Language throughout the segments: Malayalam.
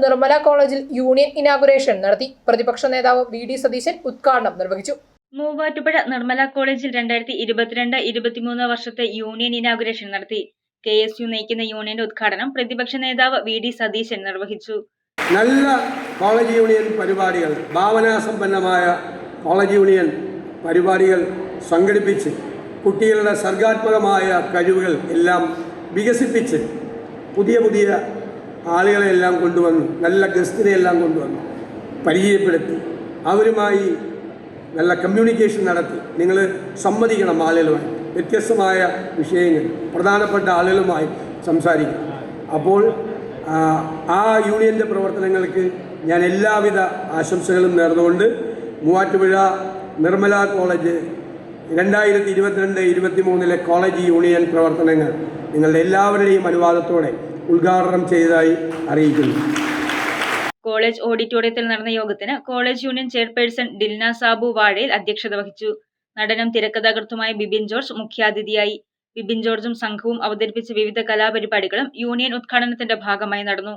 നിർമ്മല കോളേജിൽ യൂണിയൻ ഇനാഗുറേഷൻ നടത്തി. പ്രതിപക്ഷ നേതാവ് VD സതീശൻ ഉദ്ഘാടനം നിർവഹിച്ചു. മൂവാറ്റുപുഴ നിർമ്മല കോളേജിൽ 2022-23 വർഷത്തെ യൂണിയൻ ഇനാഗുറേഷൻ നടത്തി. KSU നയിക്കുന്ന യൂണിയന്റെ ഉദ്ഘാടനം പ്രതിപക്ഷ നേതാവ് VD സതീശൻ നിർവഹിച്ചു. നല്ല കോളേജ് യൂണിയൻ പരിപാടികൾ, ഭാവനാസമ്പന്നമായ കോളേജ് യൂണിയൻ പരിപാടികൾ സംഘടിപ്പിച്ച് കുട്ടികളുടെ സർഗാത്മകമായ കഴിവുകൾ എല്ലാം വികസിപ്പിച്ച് പുതിയ ആളുകളെല്ലാം കൊണ്ടുവന്നു, നല്ല ഗസ്റ്റിനെയെല്ലാം കൊണ്ടുവന്നു പരിചയപ്പെടുത്തി അവരുമായി നല്ല കമ്മ്യൂണിക്കേഷൻ നടത്തി. നിങ്ങൾ സംവദിക്കണം ആളുകളുമായി, വ്യത്യസ്തമായ വിഷയങ്ങൾ പ്രധാനപ്പെട്ട ആളുകളുമായി സംസാരിക്കണം. അപ്പോൾ ആ യൂണിയൻ്റെ പ്രവർത്തനങ്ങൾക്ക് ഞാൻ എല്ലാവിധ ആശംസകളും നേർന്നുകൊണ്ട് Muvattupuzha Nirmala college 2022-23 college union പ്രവർത്തനങ്ങൾ നിങ്ങളുടെ എല്ലാവരുടെയും അനുവാദത്തോടെ ഉദ്ഘാടനം ചെയ്തതായി അറിയിക്കുന്നു. കോളേജ് ഓഡിറ്റോറിയത്തിൽ നടന്ന യോഗത്തിന് college union chairperson Dilna Sabu Vazhayil അധ്യക്ഷത വഹിച്ചു. നടനും തിരക്കഥാകൃത്തുമായ ബിബിൻ ജോർജ് മുഖ്യാതിഥിയായി. ബിബിൻ ജോർജും സംഘവും അവതരിപ്പിച്ച വിവിധ കലാപരിപാടികളും യൂണിയൻ ഉദ്ഘാടനത്തിന്റെ ഭാഗമായി നടന്നു.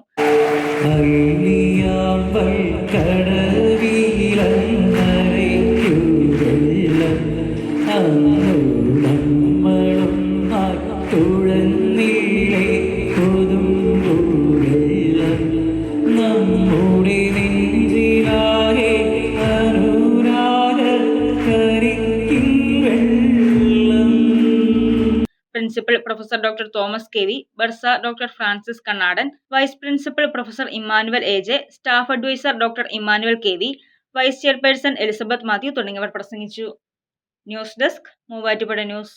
Principal professor doctor Thomas KV, ബർസ doctor Francis Kannadan, vice principal professor Emmanuel AJ, staff advisor doctor Emmanuel KV, vice chairperson Elizabeth Mathew തുടങ്ങിയവർ പ്രസംഗിച്ചു. News desk, Muvattupuzha news.